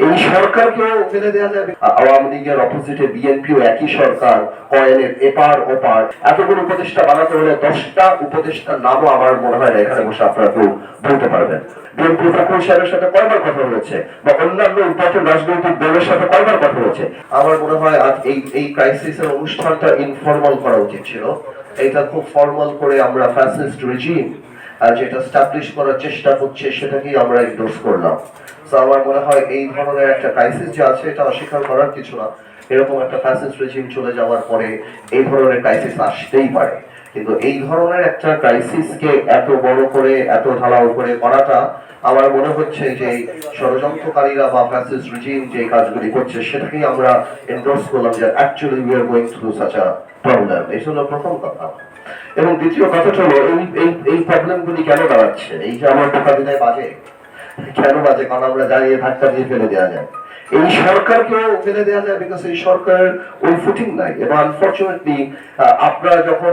এই সরকারকেও ফেলে দেওয়া যাবে। আওয়ামী লীগের অপোজিটে বিএনপিও একই সরকার, কয়েনের এপার ওপার। এতগুলো উপদেষ্টা বানাতে হলে 10টা উপদেষ্টার নামও আমার মনে হয় না এখানে বসে আপনারা কেউ বলতে পারবেন। বিএনপি ফাকুল সাহেবের সাথে কয়বার কথা হয়েছে, বা অন্যান্য ইম্পর্টেন্ট রাজনৈতিক দলের সাথে কয়বার কথা হয়েছে। আমার মনে হয় আজ এই ক্রাইসিসের অনুষ্ঠানটা ইনফর্মাল করা উচিত ছিল। এটা খুব ফর্মাল করে আমরা ফ্যাসিস্ট রেজিম যেটা স্টাবলিশ করার চেষ্টা করছে সেটাকেই আমরা এন্ডোর্স করলাম। তো আমার মনে হয় এই ধরনের একটা ক্রাইসিস যে আছে এটা অস্বীকার করার কিছু না। এরকম একটা ফ্যাসিস্ট রেজিম চলে যাওয়ার পরে এই ধরনের ক্রাইসিস আসতেই পারে, কিন্তু এই ধরনের একটা ক্রাইসিসকে এত বড় করে এত ঢালাও করে করাটা আমার মনে হচ্ছে যে ষড়যন্ত্রকারীরা বা ফ্যাসিস্ট রেজিম যে কাজগুলি করছে সেটাকেই আমরা এন্ডোর্স করলাম যে actually we are going through such a problem. এই হলো প্রথম কথা। এবং দ্বিতীয় কথাটা হলো এই প্রবলেমগুলি কেন দাঁড়াচ্ছে, এই যে আমার টোকা দিনে বাজে কেন বাজে, কারণ আমরা জানিয়ে ধাক্কা দিয়ে ফেলে দেওয়া যায়। এই সরকারকেও ফেলে দেওয়া যায় বিকজ এই সরকারের ওই ফুটিং নাই। এবং আনফরচুনেটলি আপনারা যখন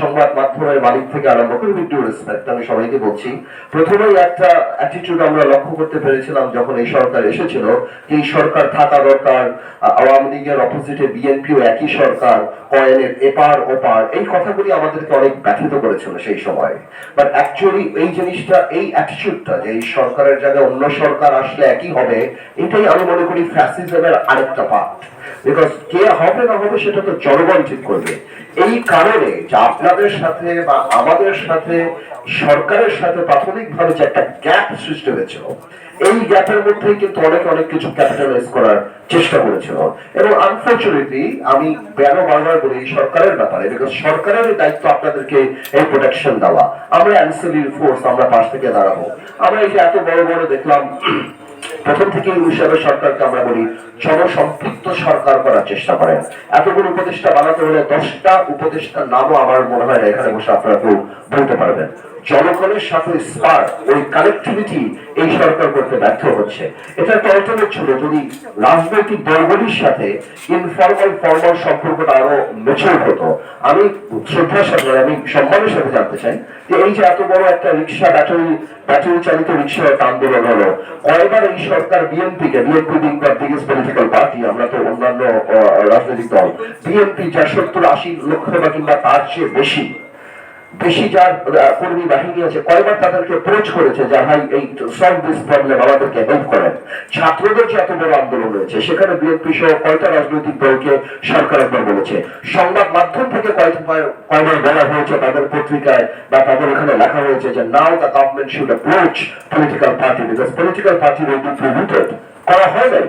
সংবাদ মাধ্যমের মালিক থেকে আরম্ভ করে উইথ ডিউ রেসপেক্ট আমি সবাইকে বলছি, প্রথমেই একটা অ্যাটিটিউড আমরা লক্ষ্য করতে পেরেছিলাম যখন এই সরকার এসেছিল, এই সরকার থাকা দরকার, আওয়ামী লীগের অপোজিটে বিএনপিও একই সরকার, কয়েনের এপার ওপার, এই কথাগুলি আমাদেরকে অনেক ব্যথিত করেছিল সেই সময়। বাট অ্যাকচুয়ালি এই জিনিসটা, এই অ্যাটিটিউডটা যে এই সরকারের জায়গায় অন্য সরকার আসলে একই হবে, এটাই আমি মনে করি ফ্যাসিজমের আরেকটা পার্ট। বিকজ কে হবে না হবে সেটা তো জনগণ ঠিক করবে। এই কারণে যে আপনাদের সাথে বা আমাদের সাথে সরকারের সাথে প্রাথমিকভাবে যে একটা গ্যাপ সৃষ্টি হয়েছিল, এই গ্যাপের মধ্যেই কিন্তু অনেক কিছু ক্যাপিটালাইজ করার চেষ্টা করেছিল। এবং আনফরচুনেটলি আমি কেন বারবার বলি সরকারের ব্যাপারে, বিকজ সরকারের দায়িত্ব আপনাদেরকে এই প্রোটেকশন দেওয়া। আমরা অ্যান্সিলারি ফোর্স, আমরা পাশ থেকে দাঁড়াবো। আমরা এই যে এত বড় দেখলাম প্রথম থেকে সরকারকে আমরা বলি জনসম্পৃক্ত সরকার করার চেষ্টা করেন। এতগুলো উপদেষ্টা বানাতে হলে 10টা উপদেষ্টার নামও আমার মনে হয় না এখানে বসে আপনারা কেউ বলতে পারবেন। জনগণের সাথে স্পার্ক, ওই কানেক্টিভিটি এই সরকার করতে ব্যর্থ হচ্ছে। এটা একটা অল্টারনেট ছিল যদি রাজনৈতিক দলগুলির সাথে ইনফর্মাল ফর্মাল সম্পর্কটা আরো মেচুর হতো। আমি শ্রদ্ধার সাথে, আমি সম্মানের সাথে জানতে চাই যে এই যে এত বড় একটা রিক্সা, ব্যাটারি চালিত রিক্সা আন্দোলন হলো, কয়বার এই সরকার BNP being the biggest political party, আমরা তো অন্যান্য রাজনৈতিক দল, বিএনপি যা 70-80 লক্ষ বা কিংবা তার চেয়ে বেশি যার কর্মী বাহিনী আছে, কয়বার তাদেরকে অ্যাপ্রোচ করেছে যে ভাই এই সলভ দিস প্রবলেম, আমাদেরকে হেল্প করেন। ছাত্রদের যে এত বড় আন্দোলন হয়েছে সেখানে বিএনপি সহ কয়টা রাজনৈতিক দলকে সরকার একবার বলেছে। সংবাদ মাধ্যম থেকে কয়বার বলা হয়েছে, তাদের পত্রিকায় বা তাদের এখানে লেখা হয়েছে যে now the government should approach political party because political party will be privileged. করা হয় নাই।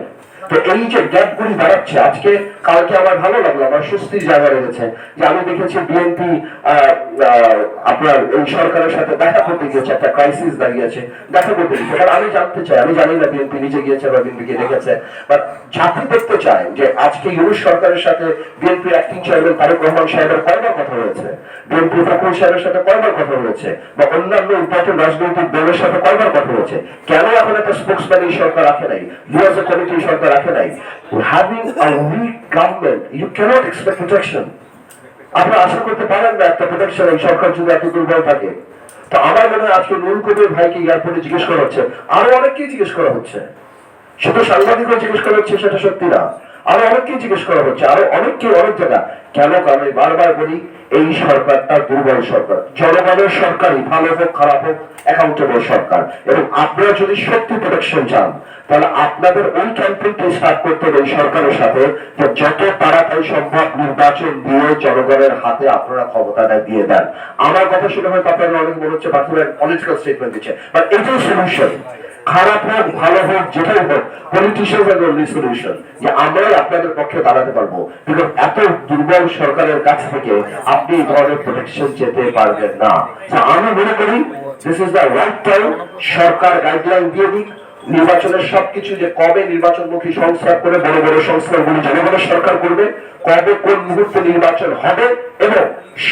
তো এই যে গ্যাপগুলি দাঁড়াচ্ছে, আজকে কালকে আমার ভালো লাগলো, আমার স্বস্তির জায়গা রয়েছে যে আমি দেখেছি বিএনপি আপনার এই সরকারের সাথে দেখা করতে গিয়েছে, একটা ক্রাইসিস দাঁড়িয়েছে, দেখা করতে গিয়েছে। কারণ আমি জানতে চাই, আমি জানি না বিএনপি নিজে গিয়েছে বা বিএনপিকে দেখেছে, বাট জাতি দেখতে চায় যে আজকে ইউনুস সরকারের সাথে বিএনপি অ্যাক্টিং চেয়ারম্যান তারেক রহমান সাহেবের কয়বার কথা হয়েছে, বিএনপি ফাকুল সাহেবের সাথে কয়বার কথা হয়েছে, বা অন্যান্য ইম্পর্টেন্ট রাজনৈতিক দলের সাথে কয়বার কথা হয়েছে। কেন এখন একটা স্পোকসম্যান এই সরকার রাখে নাই, ইউএস কমিটি সরকার রাখে নাই? Having a weak government, you cannot expect protection. আপনারা আশা করতে পারেন না একটা প্রোটেকশন এই সরকার যদি এত দুর্বল থাকে। তো আমার মনে হয় আজকে নুরুল কবির ভাইকে এয়ারপোর্টে জিজ্ঞেস করা হচ্ছে, আরো অনেককেই জিজ্ঞেস করা হচ্ছে, শুধু সাংবাদিকও জিজ্ঞেস করা হচ্ছে সেটা সত্যি না, আরো অনেককেই জিজ্ঞেস করা হচ্ছে, আরো অনেককে অনেক জায়গা। কেন? আমি বারবার বলি এই সরকারটা দুর্বল সরকার, জনগণের সরকারই, ভালো হোক খারাপ হোক অ্যাকাউন্টেবল সরকার। এবং আপনারা যদি সত্যি প্রোটেকশন চান তাহলে আপনাদের ওই ক্যাম্পেইনটা স্টার্ট করতে হবে এই সরকারের সাথে, যে যত তাড়াতাড়ি সম্ভব নির্বাচন দিয়ে জনগণের হাতে আপনারা ক্ষমতাটা দিয়ে দেন। আমার কথা শুনে হয়তো আপনারা অনেক মনে হচ্ছে বাথরুমের পলিটিক্যাল স্টেটমেন্ট দিচ্ছে, বাট এটাই সলিউশন। খারাপ হোক ভালো হোক যেটাই হোক, পলিটিশিয়ানস আর অনলি সলিউশন, যে আমরাই আপনাদের পক্ষে দাঁড়াতে পারবো। কিন্তু এত দুর্বল সরকারের কাছ থেকে আপনি এই ধরনের প্রোটেকশন যেতে পারবেন না। আমি মনে করি this is the right time, Sarkar guideline দিয়ে দিক নির্বাচনের সবকিছু, যে কবে নির্বাচনমুখী সংস্কার করে বড় সংস্কারগুলি জনগণের সরকার করবে, কবে কোন মুহূর্তে নির্বাচন হবে, এবং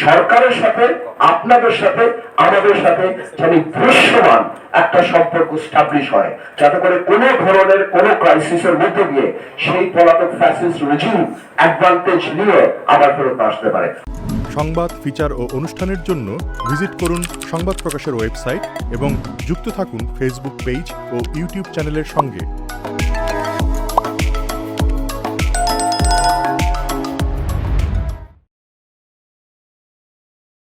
সরকারের সাথে আপনাদের সাথে আমাদের সাথে যেন দৃশ্যমান একটা সম্পর্ক স্টাবলিশ হয়, যাতে করে কোনো ধরনের কোনো ক্রাইসিসের মধ্যে দিয়ে সেই পলাতক ফ্যাসিস্ট রেজিম অ্যাডভান্টেজ নিয়ে আবার ফেরত আসতে পারে। সংবাদ, ফিচার ও অনুষ্ঠানের জন্য ভিজিট করুন সংবাদ প্রকাশের ওয়েবসাইট এবং যুক্ত থাকুন ফেসবুক পেজ ও ইউটিউব চ্যানেলের সঙ্গে।